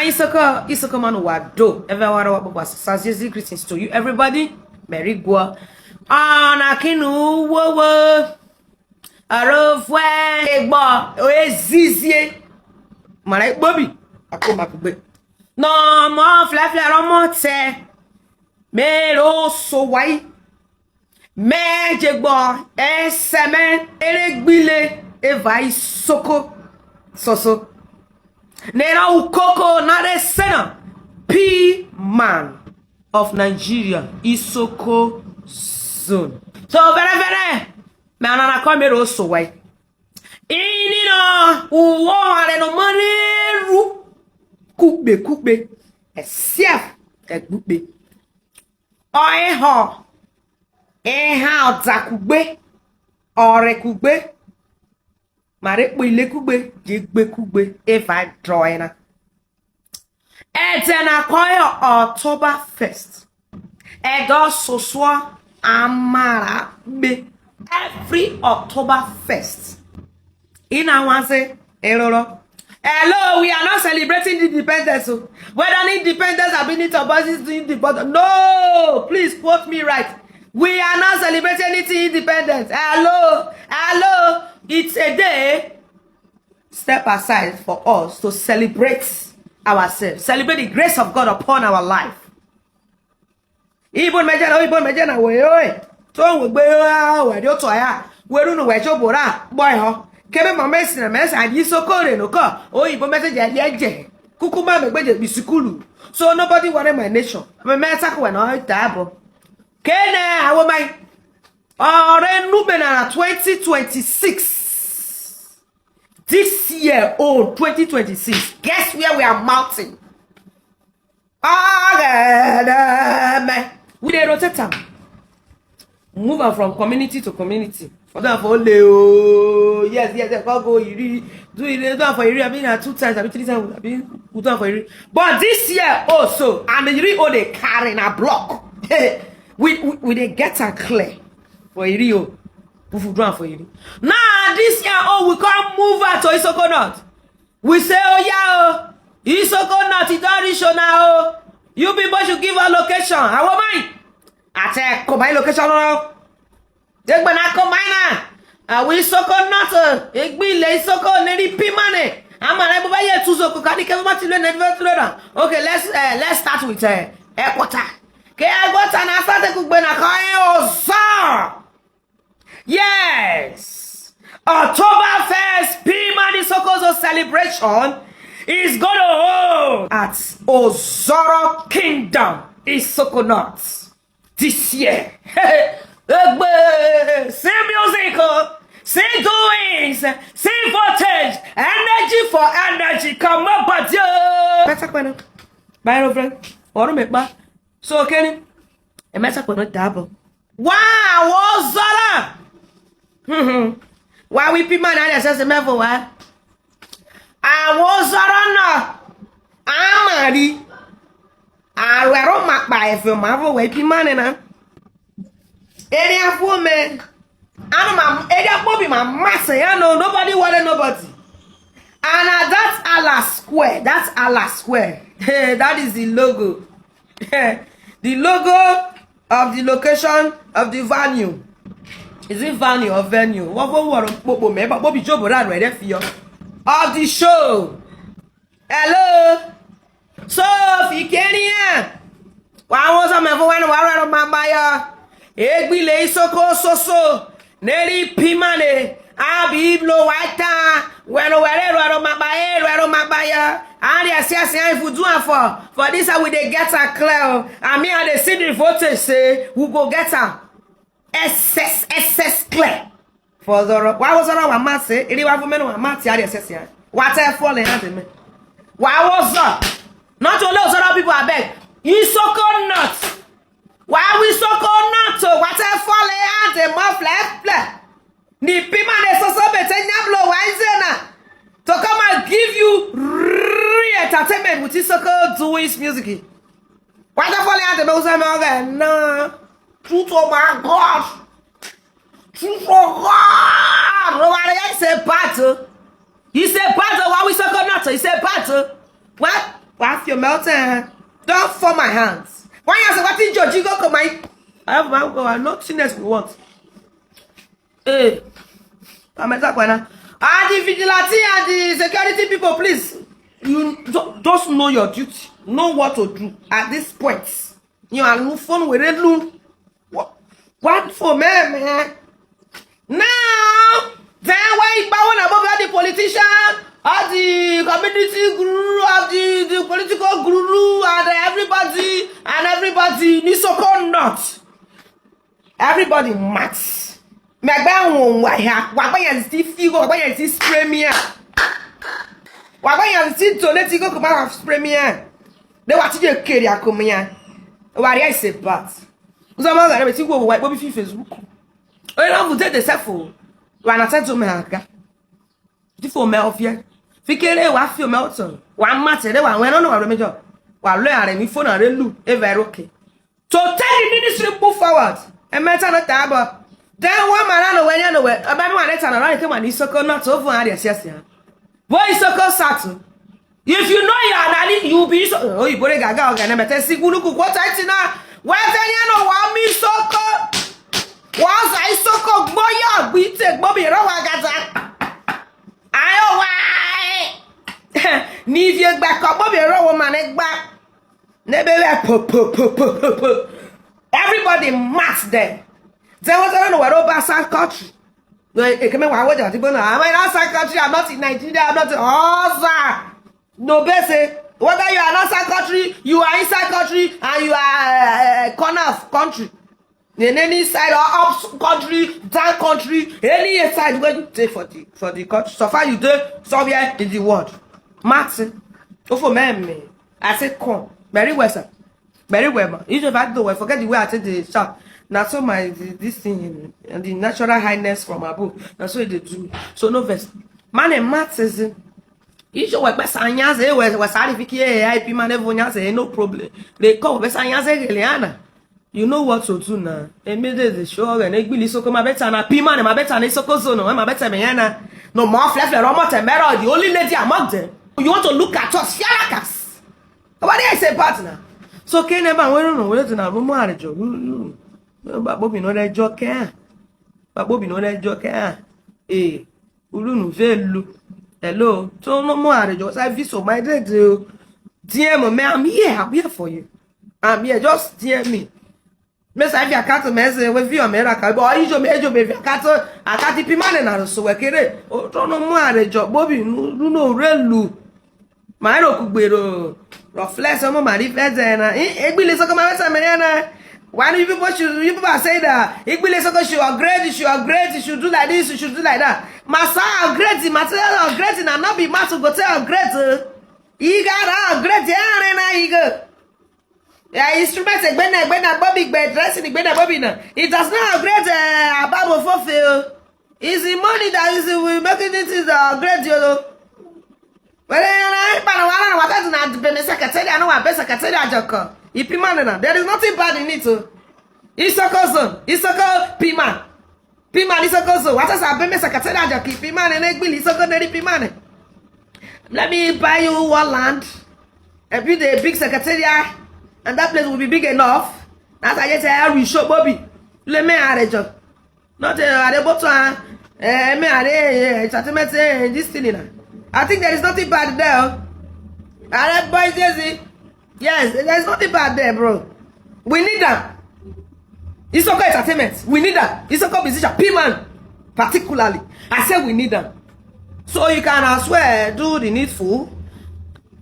Isoko man wado. Everyone was greetings to you, everybody. Merry Gua. Anakinu wo. Arofwe egbo oezizie. Mara Bobby. Akoma kugbe. No mo fla romo te. Mero so wai. Mejegbo eseme eregbile eva Isoko soso. Nera ukoko nare sena Pman of Nigeria Isoko zone. So very me anana come here so why. Ini no uwo are no maneru kukbe esiaf ekukbe. Oeho eha otakugbe ore kugbe. Mare ile kugbe jegbe kugbe if I drawing. Etena koyo October 1st. Edo soswa amara be every October 1st. In our say hello, we are not celebrating independence. Whether independence have been it or independence. No, please quote me right. We are not celebrating anything independence. Hello. It's a day step aside for us to celebrate ourselves. Celebrate the grace of God upon our life. Ibon mejana we to we gbe we do to ya we runu we chobora boy ho kebe mo mesi na mesi adi Isoko re no ko oyibo message adi eje kukuma me gbeje bisikulu so nobody worry my nation me meta ko na tabo kene awo mai ore nube na 2026 this year 2026 guess where we are mounting we dey rotate am move am from community to community for that for ole yes go iri do it for iri I mean 2 times I mean 3 times I mean we do for iri but this year also and the iri all they carry in a block we dey get am clear for iri o we do am for iri now this year we come move out to Isoko North we say yeah Isoko North it don reach now you people should give a location how am I ate ko my location no egbe na ko mine we Isoko North egbile Isoko neri Pman amara bo ba ye tuzoko ka dike ma ti le na develop okay let's start with Equator ke Equator na start ku gbe na ko ozo yes October 1st Pman Isoko's celebration is going to hold at Ozoro Kingdom Isoko North this year. Same music, same doings, same voltage, energy for energy. Come on, but you. Better question. Bye, friend. Or make ba. So Kenny, a better question double. Wow, Ozoro. Why we Pman and assess the level? What? I was Amari. I were on my by film. I will wait Pman na. Area for me. I'm my area Bobby, my master. You know, nobody wanted nobody. And that's Allah Square. That's Allah Square. That is the logo. The logo of the location of the venue. Is it venue or venue? What Bobby Job ran right there for you. Of the show. Hello. So if you can hear, why was I never my buyer? Egbile Isoko so Neri Pman Abi blow white when my buyer. And yes, if we do for this, I will get a clear. I mean, I see the voters say we go get a SS clear. For the why was our mass? It was women who are mass. What I falling at me? Why was that? Not only other people are beg. Isoko North. Why we Isoko North? What I falling at the muff left. The Pman is also better blow wise to come and give you entertainment with Isoko doing music. What I falling at the most no. Truth of my God. Truth of God. Nobody say battle. He said battle. Why we Isoko North? He said battle. What? Why your melting? Don't fall my hands. Why you say what is your jigo come my? I have my go. I'm not seen as we want. Hey, I'm at that one. The vigilante and the security people, please. You just know your duty. Know what to do at this point. You are no phone with it. What for man? Now, then why bowing above the politician, of the community guru, of the political guru, and everybody needs to come not. Everybody max. Megba why ha? Why you still figure? Why you still spray me? Why you still donate to go come out spray me? They want to get carry a come here. Why I say but? Uzama ga be go white Bobby Facebook. Oh, you know, vous êtes des cerfs. Ou un atteint au merga. Tu faut me offrir. Fikere wa fi o me oton. Wa mate de wa wen no wa mejo. Wa lo are mi phone are lu e very okay. So tell the ministry move forward. E meta no tabo. Then one man no when you know where. About one let na run come Isoko not over and sia. Boy Isoko satu. If you know you are nani you be so oh you bore gaga oga na meta sigunu ku kwota itina. Wa tanya no wa mi Isoko. Was I Isoko boya we take Bobby Rawagaza? Ayo why? Ni vie back up Bobby Raw man back. Nebe po. Everybody mass there. There was I don't know what over South country. No, it came out what you know. I'm in outside country, I'm not in Nigeria, I'm not in Oza. No base. Whether you are outside country, you are inside country, and you are corner of country. In any side or up country, down country, any side where you take for the country. So far you do somewhere in the world. Martin, for me, I said come. Very well, sir. Very well, man. If I do, I forget the way I take the shot. Now so this thing and the natural highness from above. That's what they do. So no verse. Man and Matt is you show what best anyas was certificate Pman everyone say no problem. They call best anyas Eliana. You know what to do now. Immediately show and Isoko my better na Pman my better na Isoko zone my better me no more flesh or more temera the only lady among them. You want to look at us fialakas. What I say partner? So can never we don't know whether na room marriage. Bobby no that joke. Bobby no that joke. Eh, Ulu velu. Hello. So no marriage. I feel so my dead. Dear me, I'm here for you. I'm here, just dear me. Miss I via cattle message with you America. Boy, you may be cattle. I got the Pman and so I can. Oh, no marriage. Bobby, no real. My no reflect some of my defense and Isoko Mariana. Why do you people say that? Isoko you are great, you should do like this, you should do like that. Massa are great, material great, and not be master go tell great. You got great, yeah, yeah, instruments Bobby bed dressing Bobby. It does not great above fulfill. It's the money that is making it is great, you know. Well, I there is nothing bad in it. Isoko Pman. Isoko. What is a Beme Secretary Pman and Egbil Isoko Pman? Let me buy you one land and build a big secretariat, and that place will be big enough. As I just say, I will show Bobby. Let me arrange. Not at the bottom. This thing. I think there is nothing bad there. And boys, yes, there is nothing bad there, bro. We need them. Isoko entertainment. We need them. Isoko musician. Pman, particularly. I said we need them. So you can as well do the needful.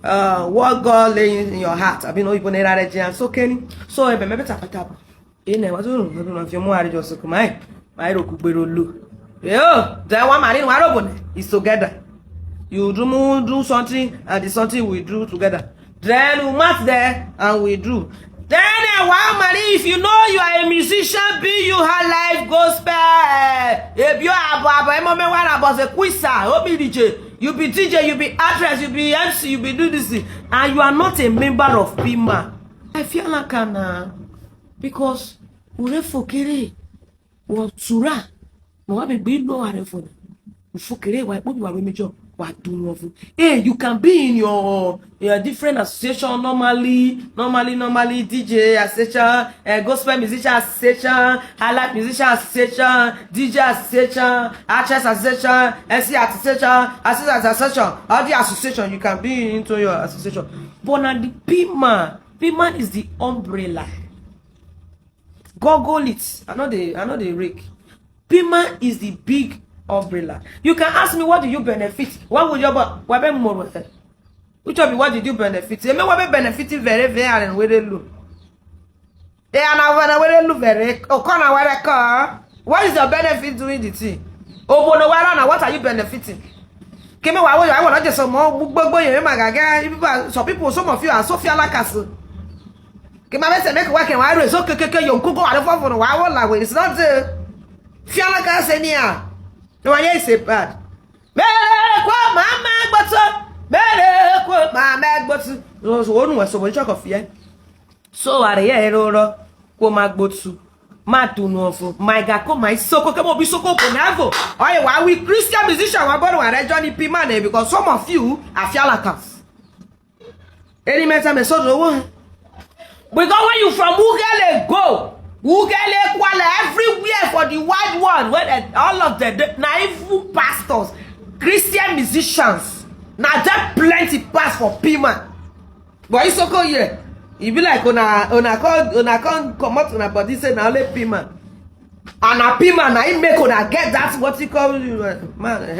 What God lay in your heart. I've been open a so Kenny. So I remember tap. In a was if you're more just come. I don't know. Yeah, there one man in one is together. You do something and the something we do together. Then we match there and we do. Then one money, if you know you are a musician, be you have life gospel. If you are a quizzer, you be DJ, you be actress, you be MC, you be do this thing, and you are not a member of Pman. I feel like because we fokere or tura. No, I be no are for fokere. Why we major? Hey, you can be in your different association normally DJ association, gospel musician association, highlight musician association, DJ association, actress association, MC association, assistant association, all the association you can be into your association. But now the Pman is the umbrella. Google it. I know the rake. Pman is the big umbrella. You can ask me, what do you benefit? What would you buy? Which of you, what did you benefit? You may be benefiting very and very low. They are now very low very. Oh, can I wear a car? What is your benefit doing the thing? Oh, but no, what are you benefiting? Came away, I want to just some more boy. Some people, some of you are so feel like us. Came away to make work and why is okay, you could go out of for a while. It's not feel like us anyhow. No, I say bad. So are here ko magbotu ma tunu ofo my ga ko my Isoko ke mo bi Isoko ko navo oye wa we Christian musician wa bodo wa Johnny Pman because some of you are fialakas any matter me so do because when you from Ugele go Ugele kwala everywhere for the wide world when all of the naive pastors Christian musicians now that plenty pass for Pman but Isoko here e be like una can't come out una body say na only Pman and a Pman na him make una get that what he call man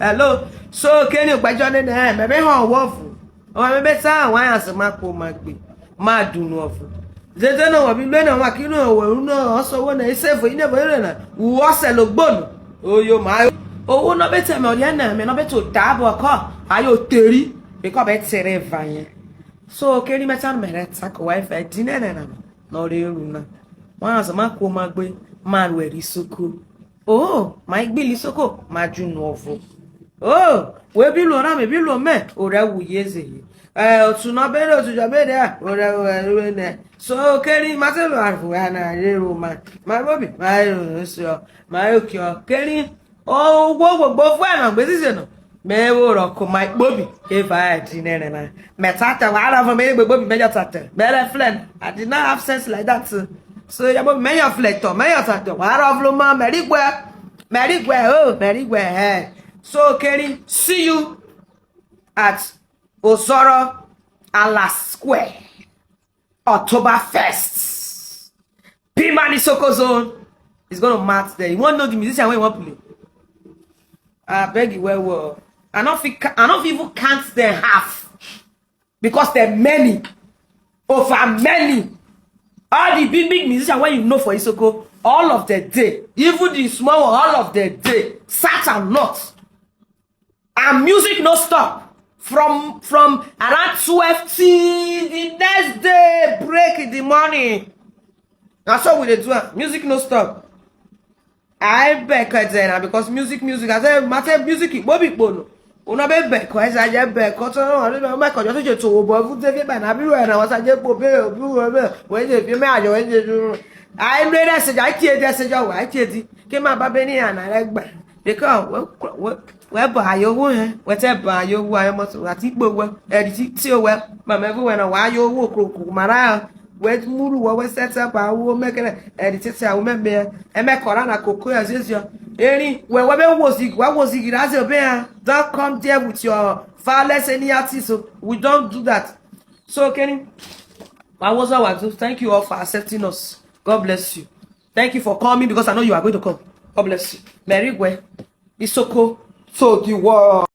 hello so can you gbajo ni me be han wo fu o me be sa wan as ma ko ma gbe ma dunu ofu zeze no wa bi le na wa kinu o no so wo na save ine bo re na wo se lo gbonu oyo ma owo no be teme ori na me no be to dabo ko ayo teri because be tere van so keri metan mereta ko wifi dinene na no re runa wan as ma ko ma gbe ma ru Isoko oh my gbe Isoko ma junu ofo oh we bi lo ra me bi lo me o re wuyeze otu no bere otu jo bere o re ne so keri ma se lo arfu na re ro ma bobi ma so ma okyo keri oh gbogbo fu na gbe sise no me wo ro ko my bobi e fa dinene na metata wa ara for me bobi me jotata bere friend I did not have sense like that so ya bobi me your flector me your tata wa ara flo ma merigwe oh merigwe so keri see you at Osoro Ala Square October 1st Pman Isoko zone is going to march there. You want to know the musician when you want to play? I beg you well. I don't even count them half because they're many, over many. All the big musicians when you know for Isoko, all of the day, even the small one, all of the day, sat and not, and music no stop from around 12 till the next day break in the morning. That's what we do. Music no stop. I beg then because music. I say matter music. Bobby bono. Una be beg cause I just beg cause no make cause you to bo fu te be na bi we na was je po be when you me ajo when you I read that say I tie that say I tie di ke ma ba be ni ana regba they come we ba yo wo we te ba yo wo ayo mo ati gbo we e ti o we ma me we na wa yo wo kroku mara we muru we set up awo make e ti say awo me e me kora na koko ya zezio eri we be wo zigi as you be don't come there with your violence any artist so we don't do that so Kenny I was thank you all for accepting us. God bless you. Thank you for coming because I know you are going to come. God bless you. Merry Isoko to the world.